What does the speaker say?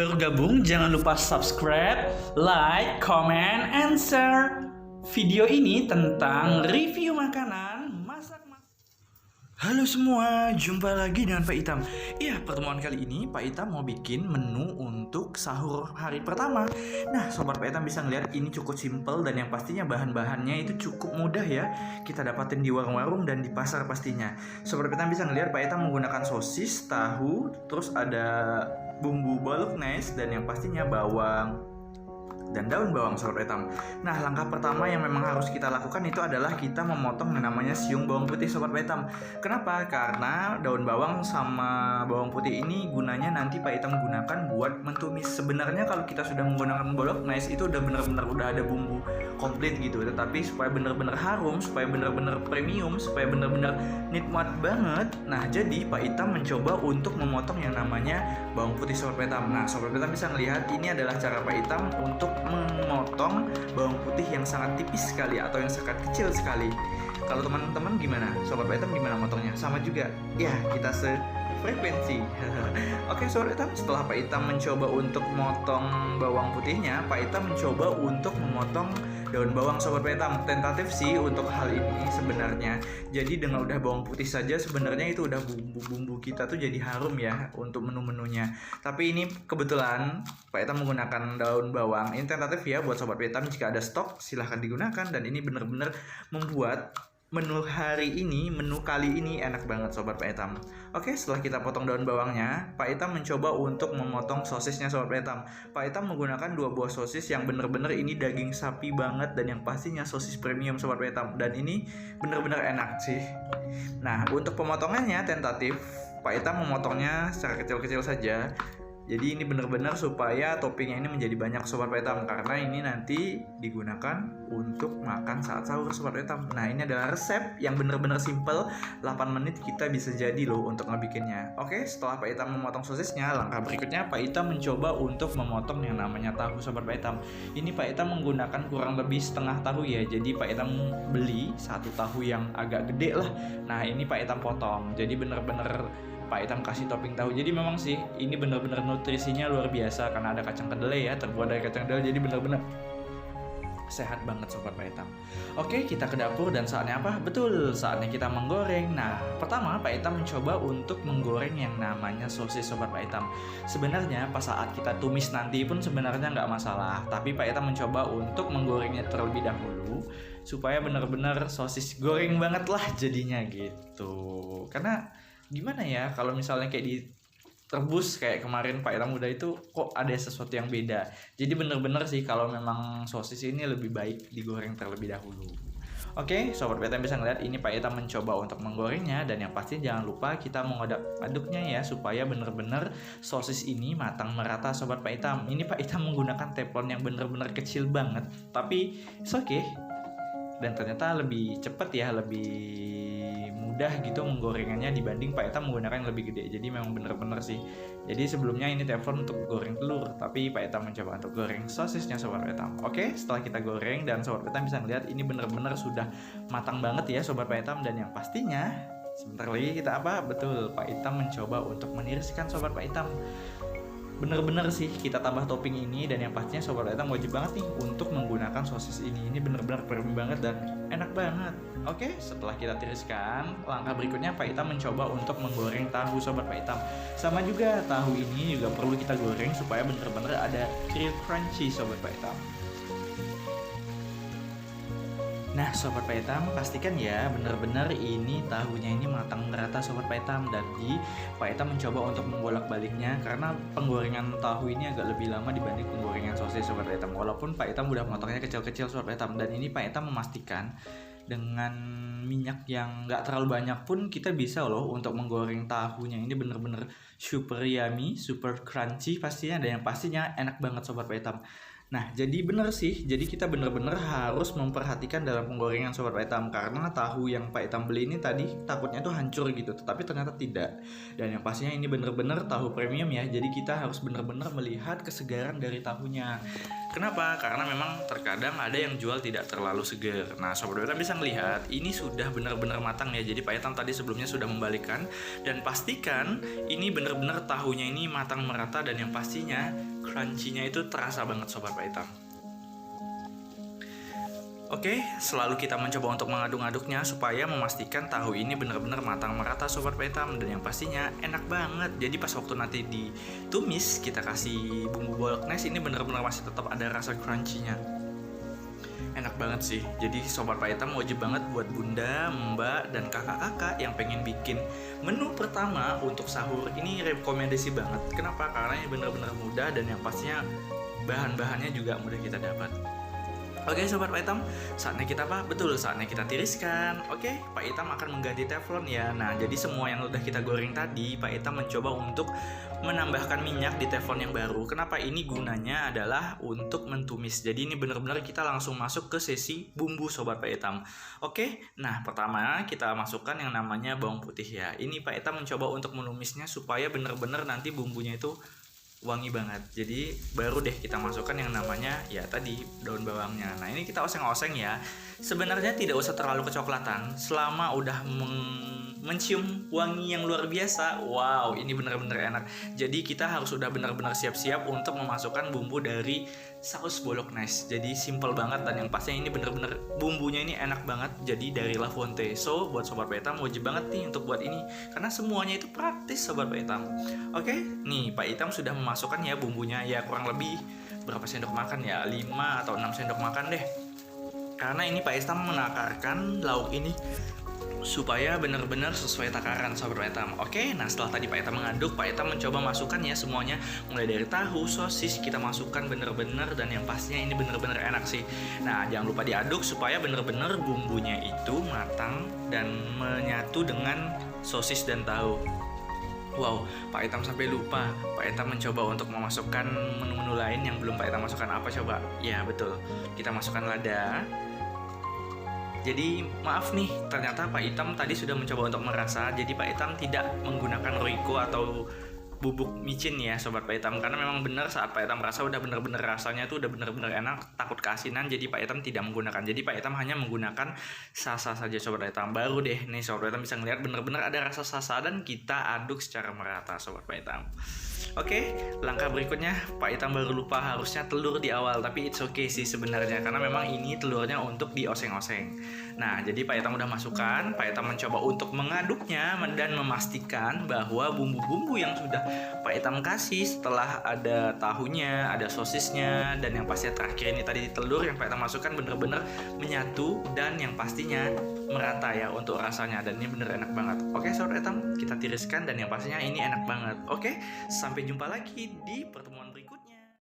baru gabung, jangan lupa subscribe, like, comment, and share. Video ini tentang review makanan masak. Halo semua, jumpa lagi dengan Pak Itam. Iya, pertemuan kali ini Pak Itam mau bikin menu untuk sahur hari pertama. Nah, Sobat Pak Itam bisa ngeliat ini cukup simple dan yang pastinya bahan-bahannya itu cukup mudah ya. Kita dapatin di warung-warung dan di pasar pastinya. Sobat Pak Itam bisa ngeliat Pak Itam menggunakan sosis, tahu, terus ada bumbu bolognese dan yang pastinya bawang dan daun bawang, Sobat Itam. Nah, langkah pertama yang memang harus kita lakukan itu adalah kita memotong yang namanya siung bawang putih, Sobat Itam. Kenapa? Karena daun bawang sama bawang putih ini gunanya nanti Pak Itam gunakan buat mentumis. Sebenarnya kalau kita sudah menggunakan bolognese itu udah benar-benar udah ada bumbu komplit gitu. Tetapi supaya benar-benar harum, supaya benar-benar premium, supaya benar-benar nikmat banget. Nah, jadi Pak Itam mencoba untuk memotong yang namanya bawang putih, Sobat Itam. Nah, Sobat Itam bisa melihat ini adalah cara Pak Itam untuk memotong bawang putih yang sangat tipis sekali atau yang sangat kecil sekali. Kalau teman-teman gimana? Sobat Pak Itam gimana motongnya? Sama juga? Ya, kita sefrekuensi. Oke, Sobat Itam, setelah Pak Itam mencoba untuk memotong bawang putihnya, Pak Itam mencoba untuk memotong daun bawang, Sobat Pak Itam. Tentatif sih untuk hal ini sebenarnya. Jadi dengan udah bawang putih saja sebenarnya itu udah bumbu-bumbu kita tuh jadi harum ya untuk menu-menunya. Tapi ini kebetulan Pak Itam menggunakan daun bawang. Ini tentatif ya buat Sobat Pak Itam, jika ada stok silahkan digunakan dan ini benar-benar membuat menu hari ini, menu kali ini enak banget, Sobat Pak Itam. Oke, setelah kita potong daun bawangnya, Pak Itam mencoba untuk memotong sosisnya, Sobat Pak Itam. Pak Itam menggunakan 2 buah sosis yang bener-bener ini daging sapi banget dan yang pastinya sosis premium, Sobat Pak Itam. Dan ini bener-bener enak sih. Nah, untuk pemotongannya tentatif, Pak Itam memotongnya secara kecil-kecil saja. Jadi ini benar-benar supaya toppingnya ini menjadi banyak, Sobat Pak Itam, karena ini nanti digunakan untuk makan saat sahur, Sobat Pak Itam. Nah, ini adalah resep yang benar-benar simple, 8 menit kita bisa jadi loh untuk ngebikinnya. Oke, setelah Pak Itam memotong sosisnya, langkah berikutnya Pak Itam mencoba untuk memotong yang namanya tahu, Sobat Pak Itam. Ini Pak Itam menggunakan kurang lebih setengah tahu ya. Jadi Pak Itam beli satu tahu yang agak gede lah. Nah, ini Pak Itam potong. Jadi benar-benar Pak Itam kasih topping tahu. Jadi memang sih ini benar-benar nutrisinya luar biasa karena ada kacang kedelai ya, terbuat dari kacang kedelai. Jadi benar-benar sehat banget, Sobat Pak Itam. Oke, kita ke dapur dan saatnya apa? Betul, saatnya kita menggoreng. Nah, pertama Pak Itam mencoba untuk menggoreng yang namanya sosis, Sobat Pak Itam. Sebenarnya pas saat kita tumis nanti pun sebenarnya nggak masalah, tapi Pak Itam mencoba untuk menggorengnya terlebih dahulu supaya benar-benar sosis goreng banget lah jadinya gitu. Karena gimana ya, kalau misalnya kayak direbus kayak kemarin Pak Itam udah itu kok ada sesuatu yang beda. Jadi bener-bener sih kalau memang sosis ini lebih baik digoreng terlebih dahulu. Oke, Sobat Pak Itam bisa ngeliat ini Pak Itam mencoba untuk menggorengnya. Dan yang pasti jangan lupa kita mengaduk-aduknya ya, supaya bener-bener sosis ini matang merata, Sobat Pak Itam. Ini Pak Itam menggunakan teflon yang bener-bener kecil banget, tapi it's okay. Dan ternyata lebih cepat ya, lebih mudah gitu menggorengannya dibanding Pak Itam menggunakan yang lebih gede. Jadi memang bener-bener sih. Jadi sebelumnya ini teflon untuk goreng telur, tapi Pak Itam mencoba untuk goreng sosisnya, Sobat Pak Itam. Oke, setelah kita goreng dan Sobat Pak Itam bisa melihat ini bener-bener sudah matang banget ya, Sobat Pak Itam. Dan yang pastinya sebentar lagi kita apa? Betul, Pak Itam mencoba untuk meniriskan, Sobat Pak Itam. Bener-bener sih kita tambah topping ini dan yang pastinya Sobat Pak Itam wajib banget nih untuk menggunakan sosis ini. Ini bener-bener premium banget dan enak banget. Oke, setelah kita tiriskan, langkah berikutnya Pak Itam mencoba untuk menggoreng tahu, Sobat Pak Itam. Sama juga tahu ini juga perlu kita goreng supaya bener-bener ada crunchy, Sobat Pak Itam. Nah, Sobat Pak Itam, pastikan ya benar-benar ini tahunya ini matang merata, Sobat Pak Itam. Jadi Pak Itam mencoba untuk membolak-baliknya karena penggorengan tahu ini agak lebih lama dibanding penggorengan sosis, Sobat Pak Itam. Walaupun Pak Itam udah motongnya kecil-kecil, Sobat Pak Itam. Dan ini Pak Itam memastikan dengan minyak yang nggak terlalu banyak pun kita bisa loh untuk menggoreng tahunya. Ini benar-benar super yummy, super crunchy pastinya, dan yang pastinya enak banget, Sobat Pak Itam. Nah, jadi bener sih, jadi kita bener-bener harus memperhatikan dalam penggorengan, Sobat Pak Itam. Karena tahu yang Pak Itam beli ini tadi takutnya tuh hancur gitu, tetapi ternyata tidak. Dan yang pastinya ini bener-bener tahu premium ya, jadi kita harus bener-bener melihat kesegaran dari tahunya. Kenapa? Karena memang terkadang ada yang jual tidak terlalu segar. Nah, Sobat Pak Itam bisa melihat ini sudah benar-benar matang ya. Jadi Pak Itam tadi sebelumnya sudah membalikkan dan pastikan ini benar-benar tahunya ini matang merata dan yang pastinya crunchy-nya itu terasa banget Sobat Pak Hitam. Oke, selalu kita mencoba untuk mengaduk-aduknya supaya memastikan tahu ini benar-benar matang merata Sobat Pak Hitam, dan yang pastinya enak banget. Jadi pas waktu nanti ditumis kita kasih bumbu bolognese, ini benar-benar masih tetap ada rasa crunchy-nya. Enak banget sih. Jadi Sobat Pak Hitam wajib banget buat bunda, mbak, dan kakak-kakak yang pengen bikin menu pertama untuk sahur. Ini rekomendasi banget. Kenapa? Karena ini benar-benar mudah dan yang pastinya bahan-bahannya juga mudah kita dapat. Oke Sobat Pak Hitam, saatnya kita apa? Betul, saatnya kita tiriskan. Oke, Pak Hitam akan mengganti teflon ya. Nah, jadi semua yang udah kita goreng tadi, Pak Hitam mencoba untuk menambahkan minyak di teflon yang baru. Kenapa? Ini gunanya adalah untuk mentumis. Jadi ini benar-benar kita langsung masuk ke sesi bumbu Sobat Pak Hitam. Oke, nah pertama kita masukkan yang namanya bawang putih ya. Ini Pak Hitam mencoba untuk menumisnya supaya benar-benar nanti bumbunya itu wangi banget. Jadi baru deh kita masukkan yang namanya ya tadi daun bawangnya. Nah ini kita oseng-oseng ya. Sebenarnya tidak usah terlalu kecoklatan. Selama udah mencium wangi yang luar biasa, wow ini benar-benar enak. Jadi kita harus udah benar-benar siap-siap untuk memasukkan bumbu dari saus bolognese. Jadi simple banget dan yang pastinya ini benar-benar bumbunya ini enak banget. Jadi dari La Fonte. So buat Sobat Pak Hitam wajib banget nih untuk buat ini karena semuanya itu praktis Sobat Pak Hitam. Oke, nih Pak Hitam sudah memasukkan ya bumbunya ya kurang lebih berapa sendok makan ya, 5 atau 6 sendok makan deh. Karena ini Pak Hitam menakarkan lauk ini supaya benar-benar sesuai takaran Sobat Pak Hitam. Oke, nah setelah tadi Pak Hitam mengaduk, Pak Hitam mencoba masukkan ya semuanya, mulai dari tahu, sosis kita masukkan benar-benar dan yang pastinya ini benar-benar enak sih. Nah, jangan lupa diaduk supaya benar-benar bumbunya itu matang dan menyatu dengan sosis dan tahu. Wow, Pak Hitam sampai lupa. Pak Hitam mencoba untuk memasukkan menu-menu lain yang belum Pak Hitam masukkan. Apa coba? Ya betul, kita masukkan lada. Jadi maaf nih, ternyata Pak Hitam tadi sudah mencoba untuk merasa. Jadi Pak Hitam tidak menggunakan Royco atau bubuk micin ya Sobat Pak Hitam. Karena memang benar saat Pak Hitam merasa udah benar-benar rasanya tuh udah benar-benar enak, takut keasinan. Jadi Pak Hitam tidak menggunakan. Jadi Pak Hitam hanya menggunakan sasa saja Sobat Pak Hitam. Baru deh nih Sobat Pak Hitam bisa ngeliat benar-benar ada rasa sasa dan kita aduk secara merata Sobat Pak Hitam. Oke, langkah berikutnya Pak Hitam baru lupa harusnya telur di awal, tapi it's okay sih sebenarnya karena memang ini telurnya untuk dioseng-oseng. Nah, jadi Pak Hitam udah masukkan, Pak Hitam mencoba untuk mengaduknya dan memastikan bahwa bumbu-bumbu yang sudah Pak Hitam kasih setelah ada tahunya, ada sosisnya, dan yang pasti terakhir ini tadi telur yang Pak Hitam masukkan bener-bener menyatu dan yang pastinya merata ya untuk rasanya, dan ini bener enak banget. Oke Sobat Hitam, kita tiriskan dan yang pastinya ini enak banget. Oke, sampai jumpa lagi di pertemuan berikutnya.